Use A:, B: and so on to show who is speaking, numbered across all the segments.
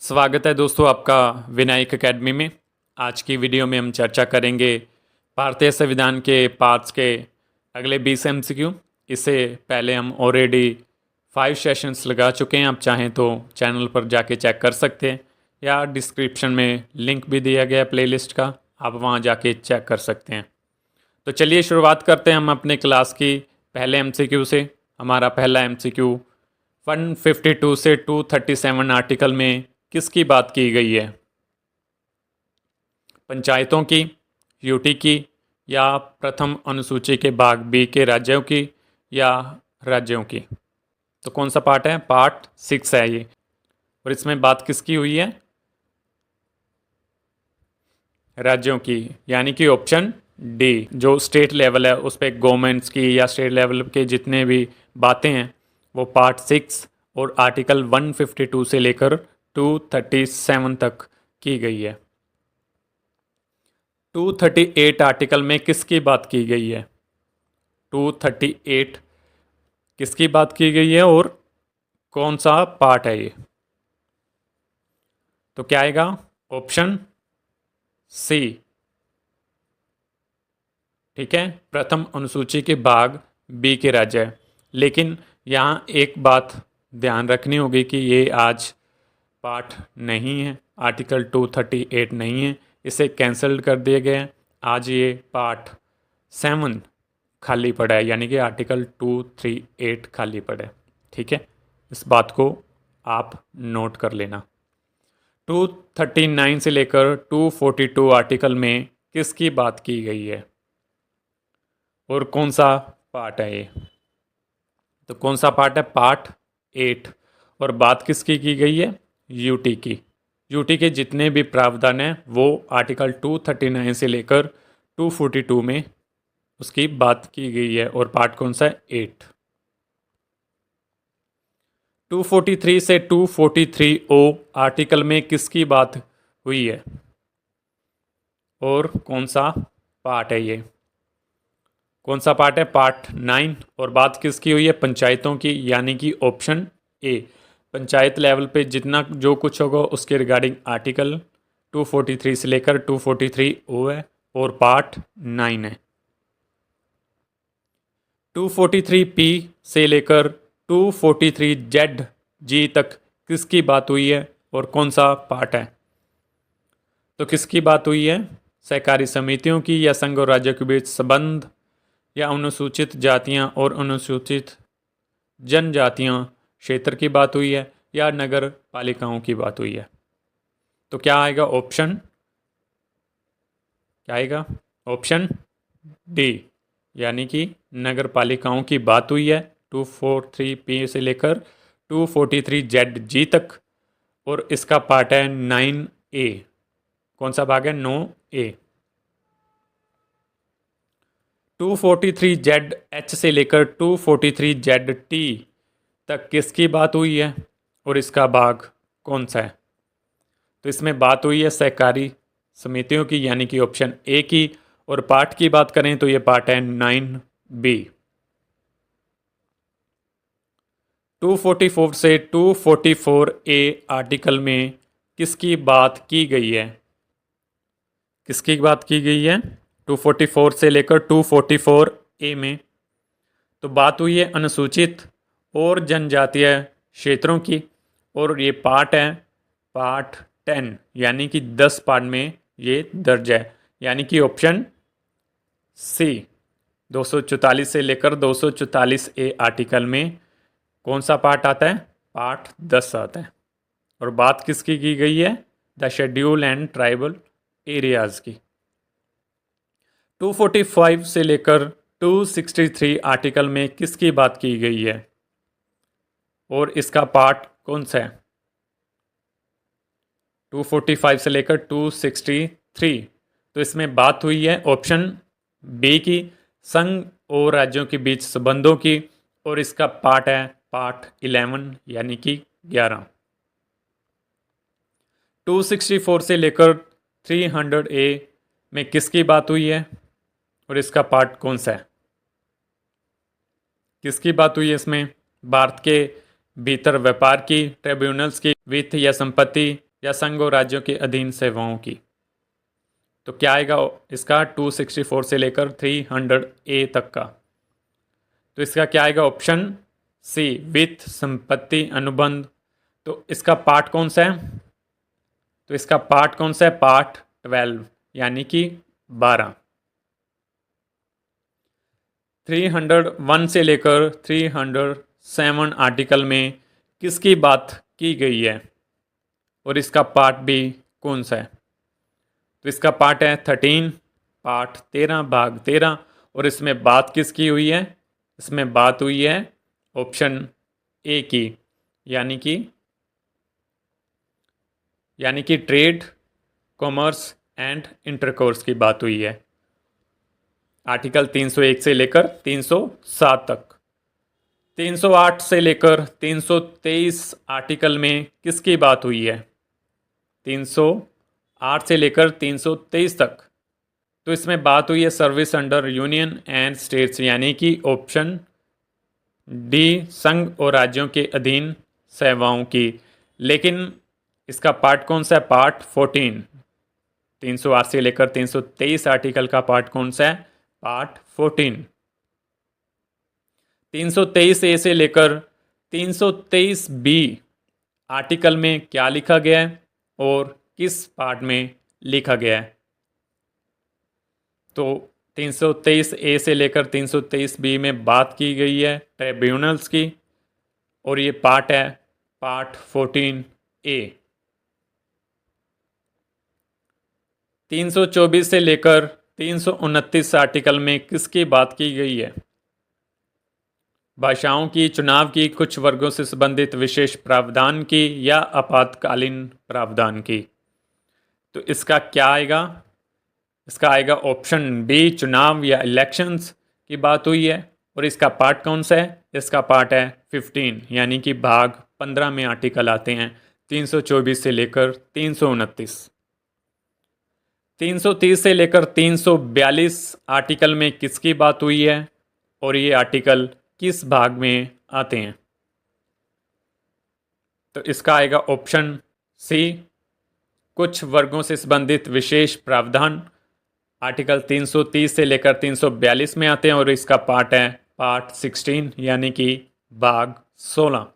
A: स्वागत है दोस्तों आपका विनायक एकेडमी में। आज की वीडियो में हम चर्चा करेंगे भारतीय संविधान के पार्ट्स के अगले 20 एमसीक्यू। इससे पहले हम ऑलरेडी 5 सेशंस लगा चुके हैं। आप चाहें तो चैनल पर जाके चेक कर सकते हैं या डिस्क्रिप्शन में लिंक भी दिया गया है प्लेलिस्ट का, आप वहां जाके चेक कर सकते हैं। तो चलिए शुरुआत करते हैं हम अपने क्लास की पहले एमसीक्यू से। हमारा पहला एमसीक्यू 152 से 237 आर्टिकल में किसकी बात की गई है? पंचायतों की, यूटी की, या प्रथम अनुसूची के भाग बी के राज्यों की, या राज्यों की? तो कौन सा पार्ट है? पार्ट 6 है ये। और इसमें बात किसकी हुई है? राज्यों की, यानी कि ऑप्शन डी। जो स्टेट लेवल है उस पर गवर्नमेंट्स की या स्टेट लेवल के जितने भी बातें हैं वो पार्ट 6 और आर्टिकल 152 से लेकर 237 तक की गई है। 238 आर्टिकल में किसकी बात की गई है? 238 किसकी बात की गई है और कौन सा पार्ट है ये? तो क्या आएगा? Option C. ठीक है, प्रथम अनुसूची के भाग बी के राज्य है। लेकिन यहाँ एक बात ध्यान रखनी होगी कि ये आज पार्ट नहीं है, आर्टिकल 238 नहीं है, इसे कैंसिल कर दिए गए हैं। आज ये पार्ट 7 खाली पड़ा है, यानी कि आर्टिकल 238 खाली पड़ा है। ठीक है, इस बात को आप नोट कर लेना। 239 से लेकर 242 आर्टिकल में किसकी बात की गई है और कौन सा पार्ट है ये? तो कौन सा पार्ट है? पार्ट 8। और बात किसकी की गई है? यूटी की। यूटी के जितने भी प्रावधान हैं वो आर्टिकल 239 से लेकर 242 में उसकी बात की गई है। और पार्ट कौन सा है? 8। 243 से 243 ओ आर्टिकल में किसकी बात हुई है और कौन सा पार्ट है ये? कौन सा पार्ट है? पार्ट 9। और बात किसकी हुई है? पंचायतों की, यानी कि ऑप्शन ए। पंचायत लेवल पे जितना जो कुछ होगा उसके रिगार्डिंग आर्टिकल 243 से लेकर 243 ओ है और पार्ट 9 है। 243 पी से लेकर 243 जेड जी तक किसकी बात हुई है और कौन सा पार्ट है? तो किसकी बात हुई है? सहकारी समितियों की, या संघ और राज्यों के बीच संबंध, या अनुसूचित जातियां और अनुसूचित जनजातियां क्षेत्र की बात हुई है, या नगर पालिकाओं की बात हुई है? तो क्या आएगा? ऑप्शन क्या आएगा? ऑप्शन डी, यानी कि नगर पालिकाओं की बात हुई है 243 पी से लेकर 243 जेड जी तक। और इसका पार्ट है 9 ए। कौन सा भाग है? 9 ए। 243 जेड एच से लेकर 243 जेड टी तक किसकी बात हुई है और इसका भाग कौन सा है? तो इसमें बात हुई है सहकारी समितियों की, यानी कि ऑप्शन ए की। और पार्ट की बात करें तो ये पार्ट है 9 बी। 244 से 244 ए आर्टिकल में किसकी बात की गई है? किसकी बात की गई है 244 से लेकर 244 ए में? तो बात हुई है अनुसूचित और जनजातीय क्षेत्रों की। और ये पार्ट है पार्ट 10, यानी कि 10 पार्ट में ये दर्ज है, यानी कि ऑप्शन सी। 244 से लेकर 244 ए आर्टिकल में कौन सा पार्ट आता है? पार्ट 10 आता है। और बात किसकी की गई है? The schedule and tribal areas की। 245 से लेकर 263 आर्टिकल में किसकी बात की गई है और इसका पार्ट कौन सा है? 245 से लेकर 263, तो इसमें बात हुई है ऑप्शन बी की, संघ और राज्यों के बीच संबंधों की। और इसका पार्ट है पार्ट 11, यानी कि 11। 264 से लेकर 300 ए में किसकी बात हुई है और इसका पार्ट कौन सा है? किसकी बात हुई है इसमें? भारत के भीतर व्यापार की, ट्रिब्यूनल्स की, वित्त या संपत्ति, या संघ और राज्यों के अधीन सेवाओं की। तो क्या आएगा इसका 264 से लेकर 300A तक का। तो इसका क्या आएगा ऑप्शन सी, वित्त संपत्ति अनुबंध। तो इसका पार्ट कौन सा है? तो इसका पार्ट कौन सा है? पार्ट 12 यानी कि 12। 301 से लेकर 307 आर्टिकल में किसकी बात की गई है और इसका पार्ट भी कौन सा है? तो इसका पार्ट है 13, पार्ट 13 भाग 13। और इसमें बात किसकी हुई है? इसमें बात हुई है ऑप्शन ए की, यानी कि ट्रेड, कॉमर्स एंड इंटरकोर्स की बात हुई है। आर्टिकल 301 से लेकर 307 तक। 308 से लेकर 323 आर्टिकल में किसकी बात हुई है? 308 से लेकर 323 तक। तो इसमें बात हुई है service under union and states, यानी कि ऑप्शन डी, संघ और राज्यों के अधीन सेवाओं की। लेकिन इसका पार्ट कौन सा है? पार्ट 14। 308 से लेकर 323 आर्टिकल का पार्ट कौन सा है? पार्ट 14। 323A से लेकर 323B आर्टिकल में क्या लिखा गया है और किस पार्ट में लिखा गया है? तो 323A से लेकर 323B में बात की गई है ट्रिब्यूनल्स की, और ये पार्ट है पार्ट 14A। 324 से लेकर 329 आर्टिकल में किसकी बात की गई है? भाषाओं की, चुनाव की, कुछ वर्गों से संबंधित विशेष प्रावधान की या आपातकालीन प्रावधान की। तो इसका क्या आएगा? इसका आएगा ऑप्शन बी, चुनाव या इलेक्शंस की बात हुई है। और इसका पार्ट कौन सा है? इसका पार्ट है 15, यानी कि भाग 15 में आर्टिकल आते हैं 324 से लेकर 329। 330 से लेकर 342 आर्टिकल में किसकी बात हुई है और ये आर्टिकल किस भाग में आते हैं? तो इसका आएगा ऑप्शन सी, कुछ वर्गों से संबंधित विशेष प्रावधान। आर्टिकल 330 से लेकर 342 में आते हैं और इसका पार्ट है पार्ट 16, यानी कि भाग 16।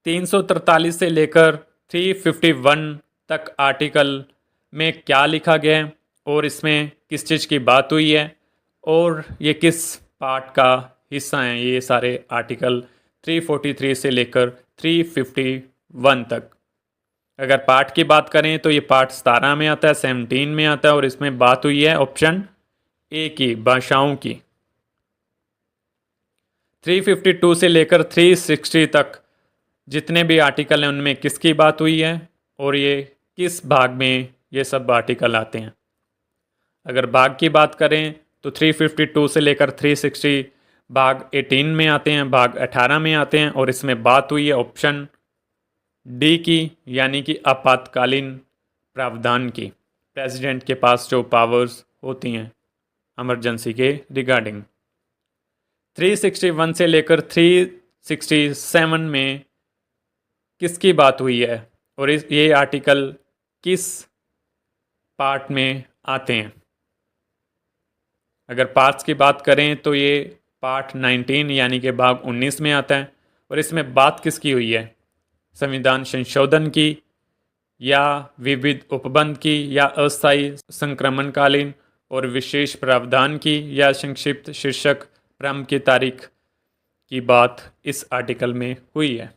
A: 343 से लेकर 351 तक आर्टिकल में क्या लिखा गया है और इसमें किस चीज़ की बात हुई है और ये किस पार्ट का हिस्सा हैं? ये सारे आर्टिकल 343 से लेकर 351 तक। अगर पार्ट की बात करें तो ये पार्ट 17 में आता है, 17 में आता है, और इसमें बात हुई है ऑप्शन ए की, भाषाओं की। 352 से लेकर 360 तक जितने भी आर्टिकल हैं उनमें किसकी बात हुई है और ये किस भाग में ये सब आर्टिकल आते हैं? अगर भाग की बात करें तो 352 से लेकर 360 भाग 18 में आते हैं, भाग 18 में आते हैं, और इसमें बात हुई है ऑप्शन डी की, यानी कि आपातकालीन प्रावधान की। प्रेसिडेंट के पास जो पावर्स होती हैं इमरजेंसी के रिगार्डिंग। 361 से लेकर 367 में किसकी बात हुई है और ये आर्टिकल किस पार्ट में आते हैं? अगर पार्ट्स की बात करें तो ये पार्ट 19 यानी कि भाग 19 में आता है, और इसमें बात किसकी हुई है? संविधान संशोधन की या विविध उपबंध की या अस्थायी संक्रमणकालीन और विशेष प्रावधान की या संक्षिप्त शीर्षक प्रारंभ की तारीख की बात इस आर्टिकल में हुई है।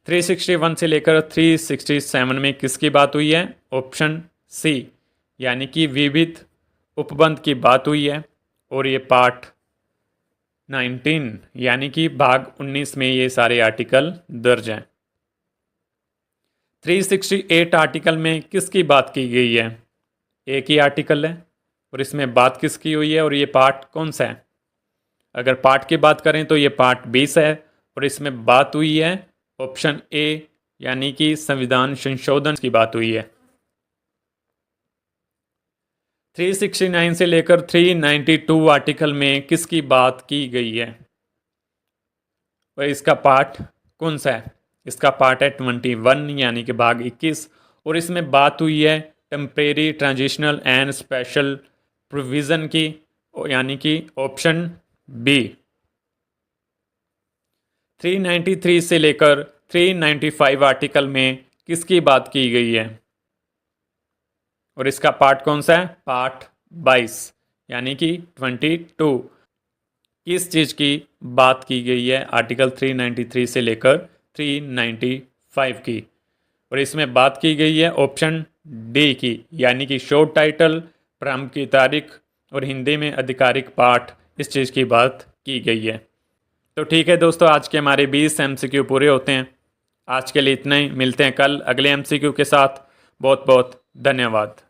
A: 361 से लेकर 367 में किसकी बात हुई है? ऑप्शन सी, यानी कि विविध उपबंध की बात हुई है, और ये पार्ट 19 यानी कि भाग 19 में ये सारे आर्टिकल दर्ज हैं। 368 आर्टिकल में किसकी बात की गई है? एक ही आर्टिकल है और इसमें बात किसकी हुई है और ये पार्ट कौन सा है? अगर पार्ट की बात करें तो ये पार्ट 20 है और इसमें बात हुई है ऑप्शन ए, यानी कि संविधान संशोधन की बात हुई है। 369 से लेकर 392 आर्टिकल में किसकी बात की गई है और इसका पार्ट कौन सा है? इसका पार्ट है 21 यानी कि भाग 21, और इसमें बात हुई है temporary transitional and special provision की, यानी कि ऑप्शन बी। 393 से लेकर 395 आर्टिकल में किसकी बात की गई है, और इसका पार्ट कौन सा है, पार्ट 22 यानी कि 22। किस चीज़ की बात की गई है आर्टिकल 393 से लेकर 395 की, और इसमें बात की गई है ऑप्शन डी की, यानी कि शॉर्ट टाइटल, प्रारंभ की तारीख और हिंदी में आधिकारिक पाठ, इस चीज़ की बात की गई है। तो ठीक है दोस्तों, आज के हमारे 20 MCQ पूरे होते हैं। आज के लिए इतना ही, मिलते हैं कल अगले MCQ के साथ। बहुत बहुत धन्यवाद।